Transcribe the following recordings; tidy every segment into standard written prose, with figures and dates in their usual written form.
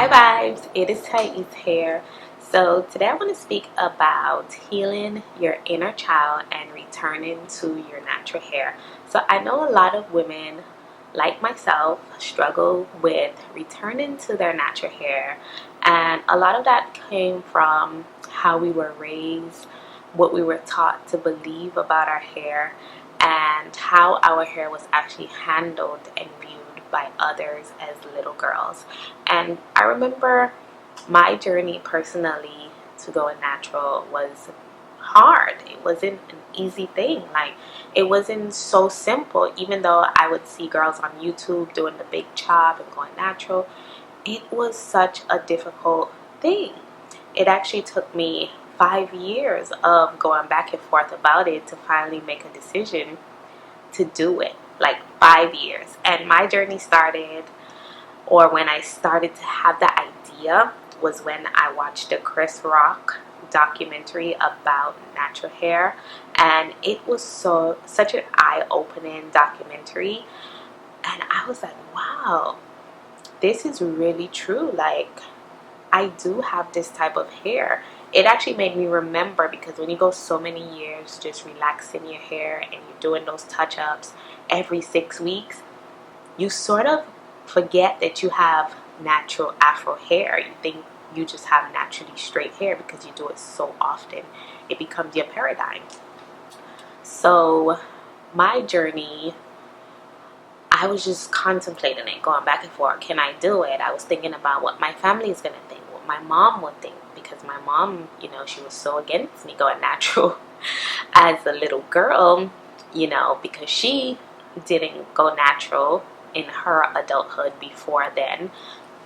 Hi vibes, it is Thais here. So today I want to speak about healing your inner child and returning to your natural hair. So I know a lot of women like myself struggle with returning to their natural hair, and a lot of that came from how we were raised, what we were taught to believe about our hair, and how our hair was actually handled and viewed by others as little girls. And I remember my journey personally to going natural was hard. It wasn't an easy thing. Like, it wasn't so simple. Even though I would see girls on YouTube doing the big chop and going natural, it was such a difficult thing. It actually took me 5 years of going back and forth about it to finally make a decision to do it. Like 5 years. And my journey started, or when I started to have the idea, was when I watched the Chris Rock documentary about natural hair, and it was such an eye-opening documentary. And I was like, wow, this is really true. Like, I do have this type of hair. It actually made me remember, because when you go so many years just relaxing your hair and you're doing those touch-ups every 6 weeks, you sort of forget that you have natural afro hair. You think you just have naturally straight hair because you do it so often. It becomes your paradigm. So my journey, I was just contemplating it, going back and forth. Can I do it? I was thinking about what my family is going to think, what my mom would think, because my mom, she was so against me going natural as a little girl, because she didn't go natural in her adulthood before then.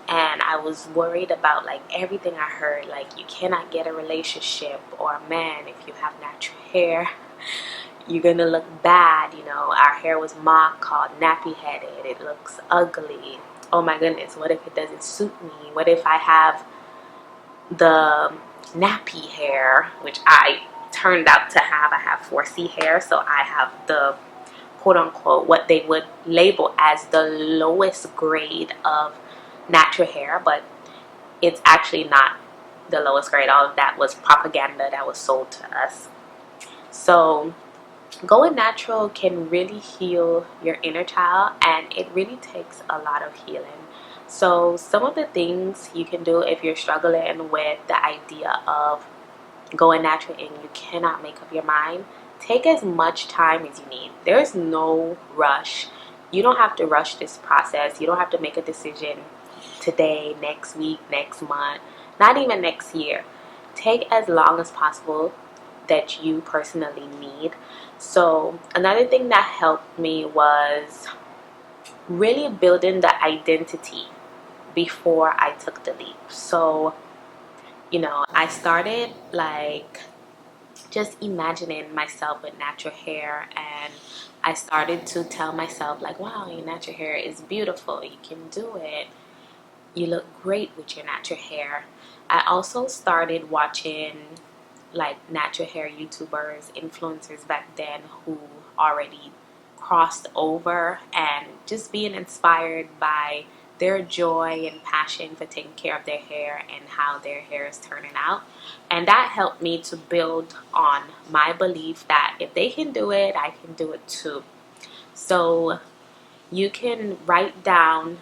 And I was worried about, like, everything I heard, like, you cannot get a relationship or a man if you have natural hair. You're gonna look bad. Our hair was mocked, called nappy headed. It looks ugly. Oh my goodness, what if it doesn't suit me? What if I have the nappy hair, which I turned out to have? I have 4C hair, so I have the quote unquote what they would label as the lowest grade of natural hair, but it's actually not the lowest grade. All of that was propaganda that was sold to us. So going natural can really heal your inner child, and it really takes a lot of healing. So some of the things you can do if you're struggling with the idea of going natural and you cannot make up your mind, take as much time as you need. There's no rush. You don't have to rush this process. You don't have to make a decision today, next week, next month, not even next year. Take as long as possible that you personally need. So another thing that helped me was really building the identity before I took the leap. So, I started, like, just imagining myself with natural hair, and I started to tell myself, like, wow, your natural hair is beautiful. You can do it. You look great with your natural hair. I also started watching, like, natural hair YouTubers, influencers back then who already crossed over, and just being inspired by their joy and passion for taking care of their hair and how their hair is turning out. And that helped me to build on my belief that if they can do it, I can do it too. So you can write down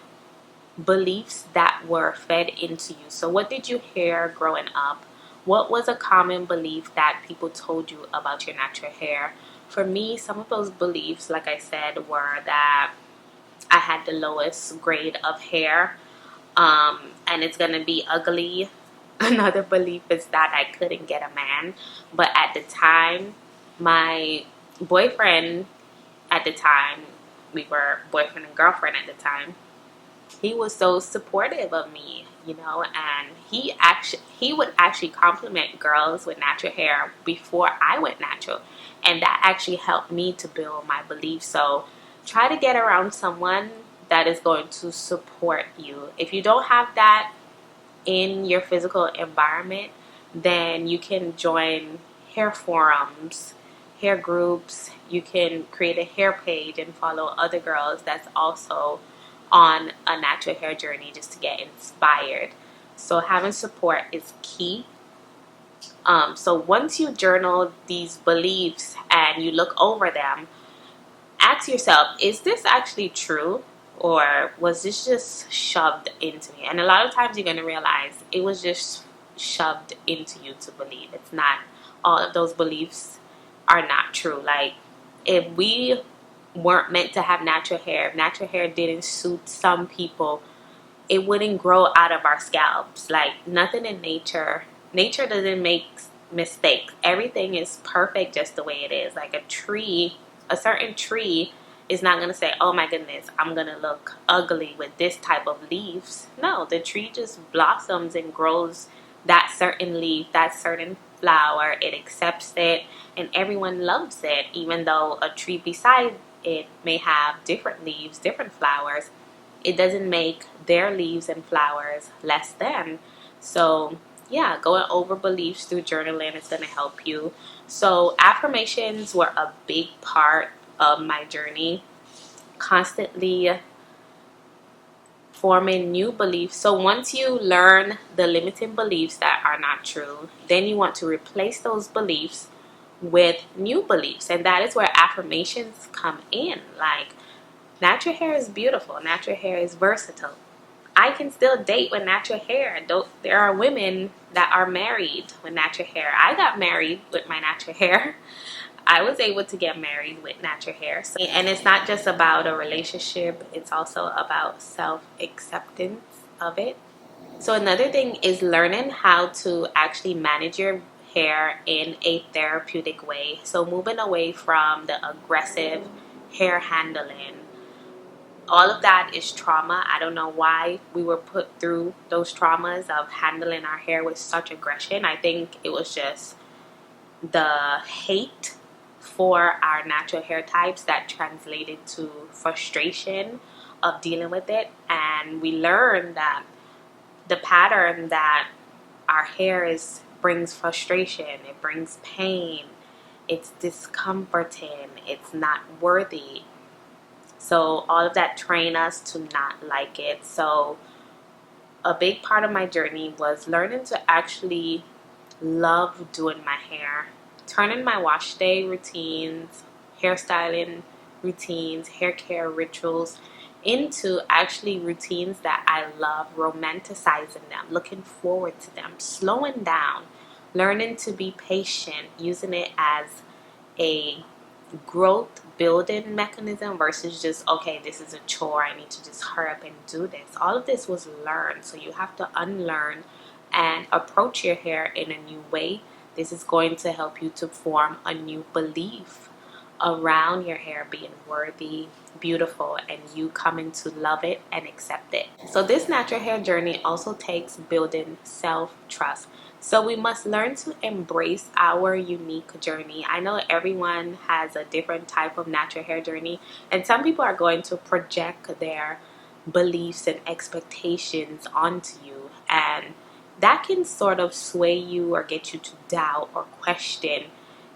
beliefs that were fed into you. So what did you hear growing up? What was a common belief that people told you about your natural hair? For me, some of those beliefs, like I said, were that I had the lowest grade of hair, and it's going to be ugly. Another belief is that I couldn't get a man. But at the time, my boyfriend at the time, we were boyfriend and girlfriend at the time, he was so supportive of me, and he would actually compliment girls with natural hair before I went natural. And that actually helped me to build my belief. So try to get around someone that is going to support you. If you don't have that in your physical environment, then you can join hair forums, hair groups. You can create a hair page and follow other girls that's also on a natural hair journey just to get inspired. So having support is key. So once you journal these beliefs and you look over them, ask yourself, is this actually true? Or was this just shoved into me? And a lot of times you're going to realize it was just shoved into you to believe. It's not, all of those beliefs are not true. Like, if we weren't meant to have natural hair, if natural hair didn't suit some people, it wouldn't grow out of our scalps. Like, nothing in nature doesn't make mistakes. Everything is perfect just the way it is. Like a certain tree is not going to say, oh my goodness, I'm going to look ugly with this type of leaves. No, the tree just blossoms and grows that certain leaf, that certain flower. It accepts it, and everyone loves it, even though a tree beside it may have different leaves, different flowers. It doesn't make their leaves and flowers less than. So yeah, going over beliefs through journaling is going to help you. So affirmations were a big part of my journey, constantly forming new beliefs. So once you learn the limiting beliefs that are not true, then you want to replace those beliefs with new beliefs. And that is where affirmations come in. Like, natural hair is beautiful. Natural hair is versatile. I can still date with natural hair. There are women that are married with natural hair. I got married with my natural hair. I was able to get married with natural hair. So, and it's not just about a relationship. It's also about self-acceptance of it. So another thing is learning how to actually manage your hair in a therapeutic way. So moving away from the aggressive hair handling. All of that is trauma. I don't know why we were put through those traumas of handling our hair with such aggression. I think it was just the hate for our natural hair types that translated to frustration of dealing with it. And we learned that the pattern that our hair is brings frustration, it brings pain, it's discomforting, it's not worthy. So all of that trained us to not like it. So a big part of my journey was learning to actually love doing my hair, turning my wash day routines, hairstyling routines, hair care rituals into actually routines that I love, romanticizing them, looking forward to them, slowing down, learning to be patient, using it as a growth building mechanism versus just, okay, this is a chore, I need to just hurry up and do this. All of this was learned, so you have to unlearn and approach your hair in a new way. This is going to help you to form a new belief around your hair being worthy, beautiful, and you coming to love it and accept it. So this natural hair journey also takes building self-trust. So we must learn to embrace our unique journey. I know everyone has a different type of natural hair journey, and some people are going to project their beliefs and expectations onto you, and that can sort of sway you or get you to doubt or question,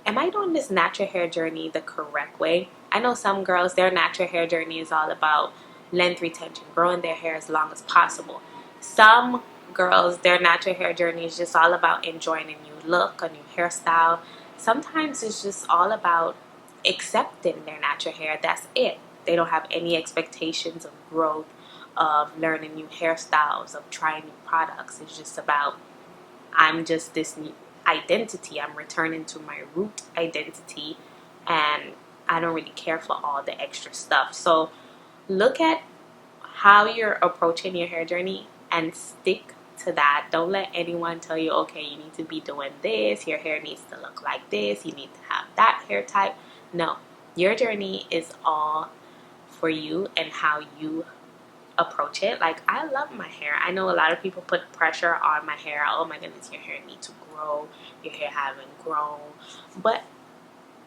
am I doing this natural hair journey the correct way? I know some girls, their natural hair journey is all about length retention, growing their hair as long as possible. Some girls, their natural hair journey is just all about enjoying a new look, a new hairstyle. Sometimes it's just all about accepting their natural hair. That's it. They don't have any expectations of growth, of learning new hairstyles, of trying new products. It's just about, I'm just this new identity. I'm returning to my root identity, and I don't really care for all the extra stuff. So look at how you're approaching your hair journey and stick to that. Don't let anyone tell you, okay, you need to be doing this, your hair needs to look like this, you need to have that hair type. No, your journey is all for you and how you approach it. Like, I love my hair. I know a lot of people put pressure on my hair. Oh my goodness, your hair needs to grow, your hair haven't grown. But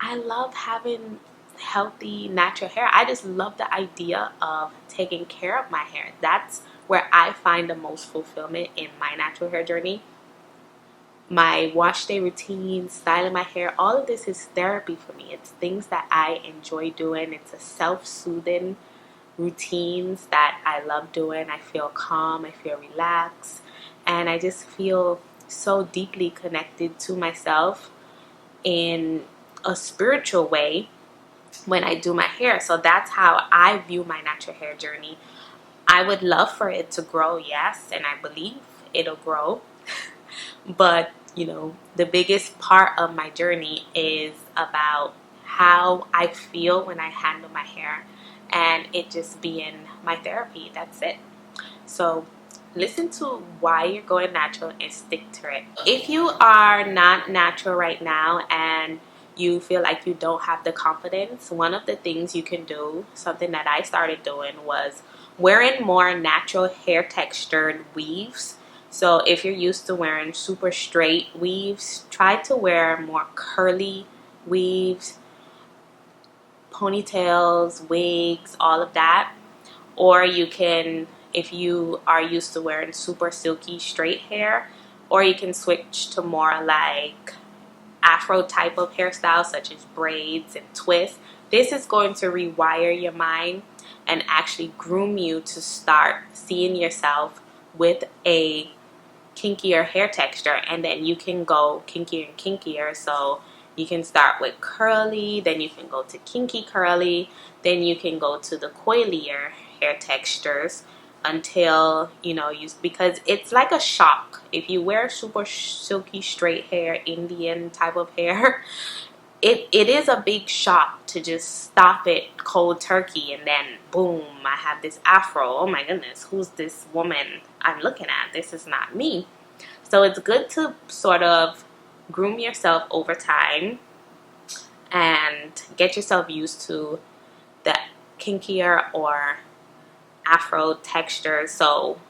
I love having healthy natural hair. I just love the idea of taking care of my hair. That's where I find the most fulfillment in my natural hair journey. My wash day routine, styling my hair, all of this is therapy for me. It's things that I enjoy doing. It's a self-soothing routines that I love doing. I feel calm, I feel relaxed, and I just feel so deeply connected to myself in a spiritual way when I do my hair. So that's how I view my natural hair journey. I would love for it to grow, yes, and I believe it'll grow. But, the biggest part of my journey is about how I feel when I handle my hair and it just being my therapy. That's it. So listen to why you're going natural and stick to it. If you are not natural right now and you feel like you don't have the confidence, one of the things you can do, something that I started doing, was wearing more natural hair textured weaves. So if you're used to wearing super straight weaves, try to wear more curly weaves, ponytails, wigs, all of that. Or you can, if you are used to wearing super silky straight hair, or you can switch to more like afro type of hairstyles such as braids and twists. This is going to rewire your mind and actually groom you to start seeing yourself with a kinkier hair texture, and then you can go kinkier and kinkier. So you can start with curly, then you can go to kinky curly, then you can go to the coilier hair textures until because it's like a shock. If you wear super silky straight hair, Indian type of hair, it is a big shock to just stop it cold turkey and then boom, I have this afro. Oh my goodness, who's this woman I'm looking at? This is not me. So it's good to sort of groom yourself over time and get yourself used to the kinkier or afro texture. So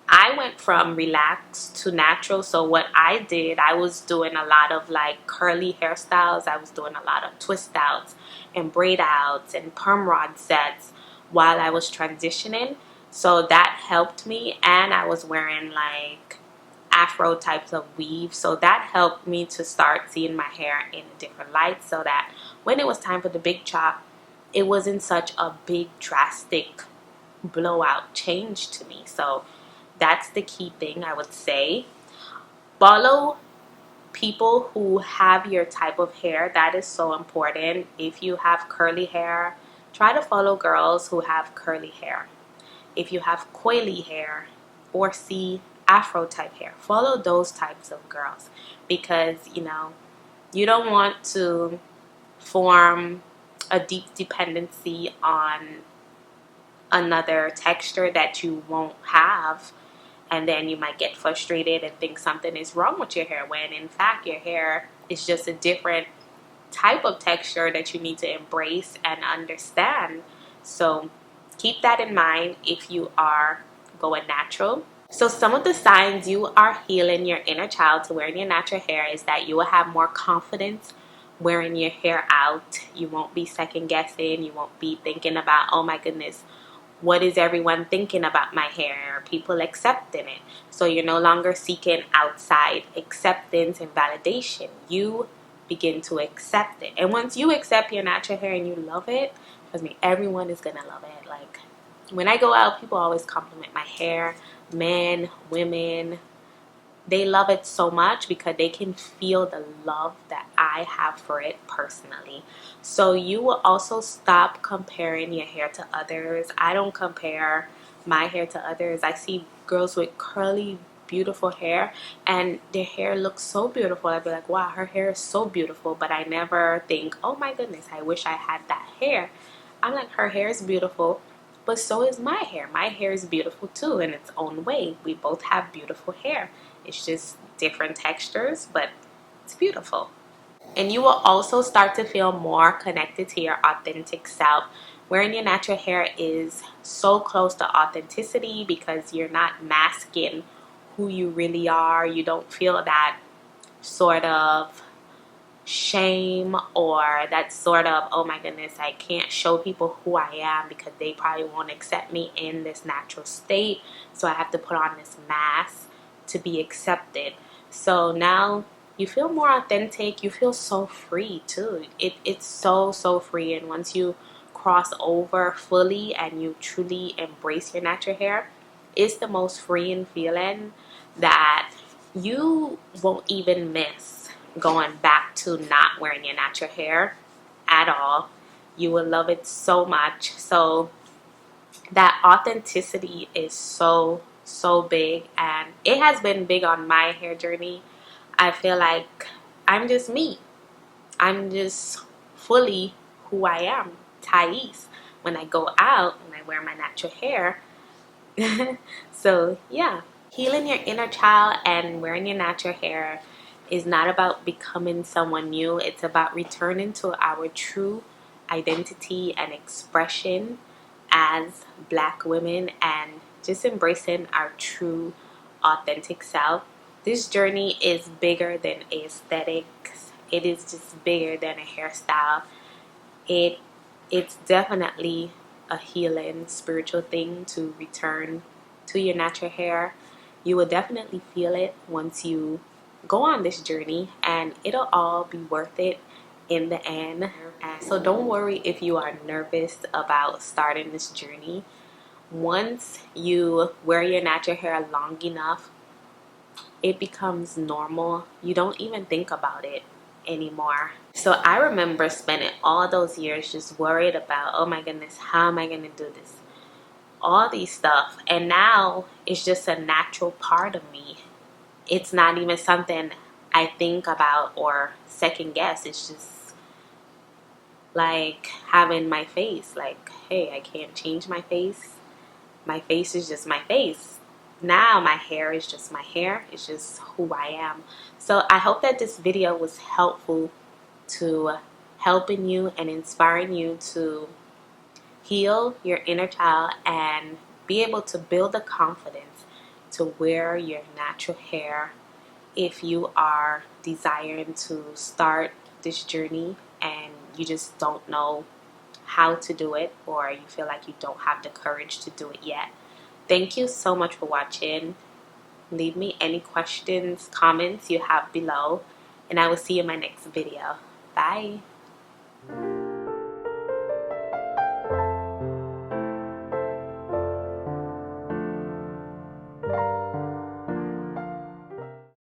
I went from relaxed to natural. So what I did, I was doing a lot of like curly hairstyles. I was doing a lot of twist outs and braid outs and perm rod sets while I was transitioning. So that helped me, and I was wearing like afro types of weave. So that helped me to start seeing my hair in a different light, so that when it was time for the big chop, it wasn't such a big drastic blowout change to me. So that's the key thing I would say. Follow people who have your type of hair. That is so important. If you have curly hair, try to follow girls who have curly hair. If you have coily hair or see afro type hair, follow those types of girls, because you don't want to form a deep dependency on another texture that you won't have, and then you might get frustrated and think something is wrong with your hair, when in fact your hair is just a different type of texture that you need to embrace and understand. So keep that in mind if you are going natural. So some of the signs you are healing your inner child to wearing your natural hair is that you will have more confidence wearing your hair out. You won't be second guessing. You won't be thinking about, oh my goodness, what is everyone thinking about my hair? Are people accepting it? So you're no longer seeking outside acceptance and validation. You begin to accept it. And once you accept your natural hair and you love it, trust me, everyone is going to love it. Like when I go out, people always compliment my hair. Men, women, they love it so much because they can feel the love that I have for it personally. So you will also stop comparing your hair to others. I don't compare my hair to others. I see girls with curly, beautiful hair, and their hair looks so beautiful. I'd be like, wow, her hair is so beautiful. But I never think, oh my goodness, I wish I had that hair. I'm like, her hair is beautiful, but so is my hair. My hair is beautiful too in its own way. We both have beautiful hair. It's just different textures, but it's beautiful. And you will also start to feel more connected to your authentic self. Wearing your natural hair is so close to authenticity because you're not masking who you really are. You don't feel that sort of shame or that sort of, oh my goodness, I can't show people who I am because they probably won't accept me in this natural state, so I have to put on this mask to be accepted. So now you feel more authentic. You feel so free too. It's so free. And once you cross over fully and you truly embrace your natural hair, it's the most freeing feeling that you won't even miss going back to not wearing your natural hair at all. You will love it so much. So that authenticity is so big, and it has been big on my hair journey. I feel like I'm just me. I'm just fully who I am, Thais, when I go out and I wear my natural hair. So yeah, healing your inner child and wearing your natural hair is not about becoming someone new. It's about returning to our true identity and expression as Black women and just embracing our true authentic self. This journey is bigger than aesthetics. It is just bigger than a hairstyle. it it's definitely a healing spiritual thing to return to your natural hair. You will definitely feel it once you go on this journey, and it'll all be worth it in the end. And so don't worry if you are nervous about starting this journey. Once you wear your natural hair long enough, it becomes normal. You don't even think about it anymore. So I remember spending all those years just worried about, oh my goodness, how am I going to do this? All these stuff. And now it's just a natural part of me. It's not even something I think about or second guess. It's just like having my face. Like, hey, I can't change my face. My face is just my face. Now my hair is just my hair. It's just who I am. So I hope that this video was helpful to helping you and inspiring you to heal your inner child and be able to build the confidence to wear your natural hair if you are desiring to start this journey and you just don't know how to do it, or you feel like you don't have the courage to do it yet. Thank you so much for watching. Leave me any questions, comments you have below, and I will see you in my next video. Bye.